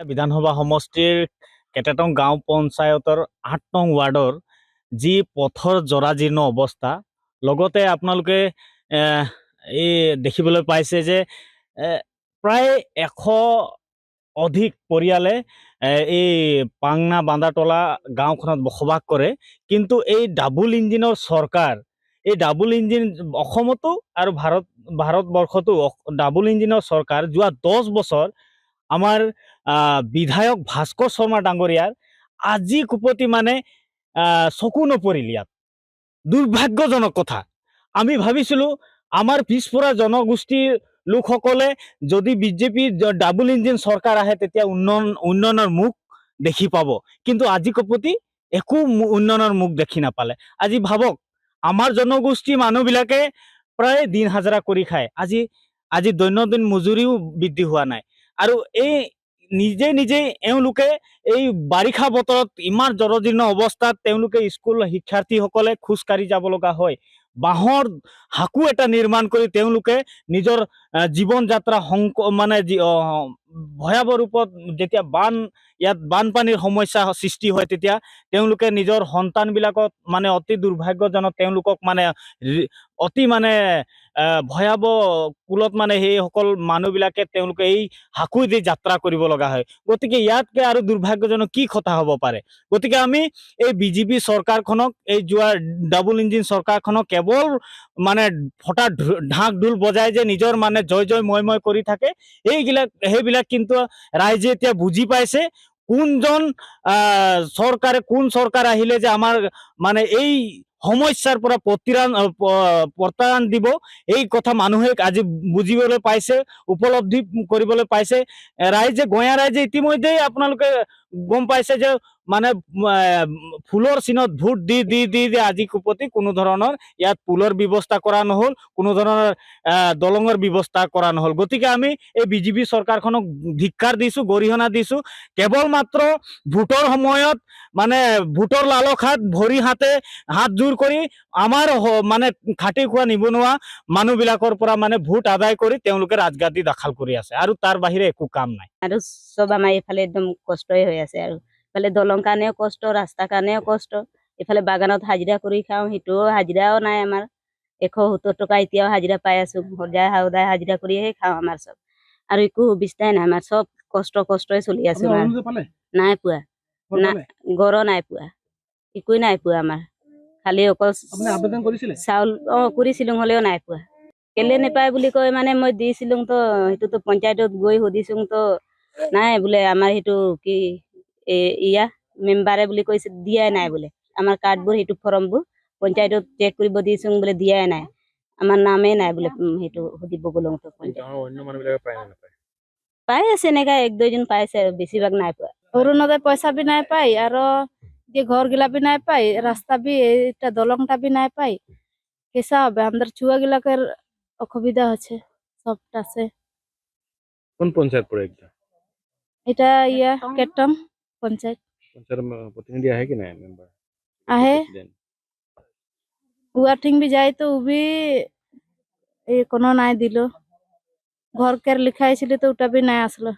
বিধানসভা সমষ্টিৰ কেটেটং গাঁও পঞ্চায়তৰ ৮ নং ৱাৰ্ডৰ যি পথৰ জৰাজীৰ্ণ অৱস্থা, লগতে আপোনালোকে এই দেখিবলৈ পাইছে যে প্ৰায় ১০০ অধিক পৰিয়ালে এই পাংনা বান্দাতলা গাঁওখনত বসবাস কৰে। কিন্তু এই ডাবুল ইঞ্জিনৰ চৰকাৰ, এই ডাবুল ইঞ্জিন অসমতো আৰু ভাৰতবৰ্ষতো ডাবুল ইঞ্জিনৰ চৰকাৰ যোৱা 10 বছৰ আমাৰ বিধায়ক ভাস্কৰ শৰ্মা ডাঙৰীয়াৰ আজি কুপতি মানে চকু নপৰিল। ইয়াত দুৰ্ভাগ্যজনক কথা। আমি ভাবিছিলো আমাৰ পিছপৰা জনগোষ্ঠীৰ লোকসকলে যদি বিজেপি ডাবুল ইঞ্জিন চৰকাৰ আহে তেতিয়া উন্নয়নৰ মুখ দেখি পাব, কিন্তু আজি কপতি একো উন্নয়নৰ মুখ দেখি নাপালে। আজি ভাবক, আমাৰ জনগোষ্ঠী মানুহবিলাকে প্ৰায় দিন হাজিৰা কৰি খায়। আজি দৈনন্দিন মজুৰিও বৃদ্ধি হোৱা নাই, আৰু এই নিজে এওঁলোকে এই বাৰিষা বতৰত ইমান জৰাজীৰ্ণ অৱস্থাত তেওঁলোকে স্কুল শিক্ষাৰ্থীসকলে খোজকাঢ়ি যাব লগা হয়। বাঁহৰ হাকু এটা নিৰ্মাণ কৰি তেওঁলোকে নিজৰ জীৱন যাত্ৰা মানে ভয়াৱহ ৰূপত যেতিয়া ইয়াত বানপানীৰ সমস্যা সৃষ্টি হয়, তেতিয়া তেওঁলোকে নিজৰ সন্তানবিলাকক মানে অতি দুৰ্ভাগ্যজনক, তেওঁলোকক মানে অতি মানে ভয়াৱহ কুলত মানে সেইসকল মানুহবিলাকে তেওঁলোকে এই হাকু দি যাত্ৰা কৰিব লগা হয়। গতিকে ইয়াতকে আৰু দুৰ্ভাগ্যজনক কি কথা হ'ব পাৰে। গতিকে আমি এই বিজেপি চৰকাৰখনক, এই যোৱা ডাবুল ইঞ্জিন চৰকাৰখনক কেৱল মানে ফটা ঢাক ঢোল বজাই যে নিজৰ মানে জয় জয় মই কৰি থাকে, সেইবিলাক কিন্তু ৰাইজে এতিয়া বুজি পাইছে কোনজন কোন চৰকাৰ আহিলে যে আমাৰ মানে এই সমস্যাৰ পৰা প্ৰত্যায়ন দিব, এই কথা মানুহে আজি বুজিবলৈ পাইছে, উপলব্ধি কৰিবলৈ পাইছে। গঞা ৰাইজে ইতিমধ্যেই আপোনালোকে গম পাইছে যে মানে ফুলৰ চিনত ভোট দি আজি কুপতি কোনো ধৰণৰ ইয়াত পুলৰ ব্যৱস্থা কৰা নহ'ল, কোনো ধৰণৰ দলঙৰ ব্যৱস্থা কৰা নহ'ল। গতিকে আমি এই বিজেপি চৰকাৰখনক ধিক্কাৰ দিছো, গৰিহণা দিছো। কেৱল মাত্ৰ ভোটৰ সময়ত মানে ভোটৰ লালসাত ভৰি হাত জোৰ কৰি আমাৰ মানে খাটি খোৱা নিবনুৱা মানুহবিলাকৰ পৰা মানে ভোট আদায় কৰি তেওঁলোকে ৰাজগাদী দখল কৰি আছে, আৰু তাৰ বাহিৰে একো কাম নাই। আৰু চব আমাৰ এইফালে একদম কষ্টই হৈ আছে, আৰু ইফালে দলং কাৰণেও কষ্ট, ৰাস্তা কাৰণেও কষ্ট, ইফালে বাগানত হাজিৰা কৰি খাওঁ, সেইটোও হাজিৰাও নাই আমাৰ। 170 টকা এতিয়াও হাজিৰা পাই আছো, সদায় হাজিৰা কৰিহে খাওঁ আমাৰ চব, আৰু একো সুবিধাই নাই আমাৰ, চব কষ্টই চলি আছো। নাই পোৱা, গড় নাই পোৱা, একোৱে নাই পোৱা আমাৰ। খালি অকল চাউল কৰিছিলো, হ'লেও নাই পোৱা। কেলে নেপায় বুলি কয় মানে মই দিছিলো তো, সেইটোতো পঞ্চায়তত গৈ সুধিছো তো নাই বোলে, আমাৰ সেইটো কি মেম্বাৰে বুলি কৈছে দিয়াই নাই বোলে। আমাৰ কাৰ্ডবোৰ সেইটো ফৰ্মবোৰ পঞ্চায়তত চেক কৰিব দিছো বোলে দিয়াই নাই, আমাৰ নামেই নাই বোলে। সেইটো সুধিব গলো তো পাই আছে এনেকা 1-2 জন পাইছে, আৰু বেছিভাগ নাই পোৱা। অৰুণোদয় পয়সা भी नहीं पाई, और ये घर गिला भी नहीं पाई, रास्ता भी दलंगटा भी नहीं पाई। कैसा হবে আমাদের চুয়া গিলাকের অসুবিধা হচ্ছে সবটা আছে। কোন পঞ্চায়েত পড়ে এটা কেটন পঞ্চায়েত। प्रतिनिधि आहे कि नहीं मेंबर? आहे, उआ ठीक भी जाए तो भी কোনো নাই দিল। ঘর কের লিখাইছিল তো ওটা भी নাই আসলো।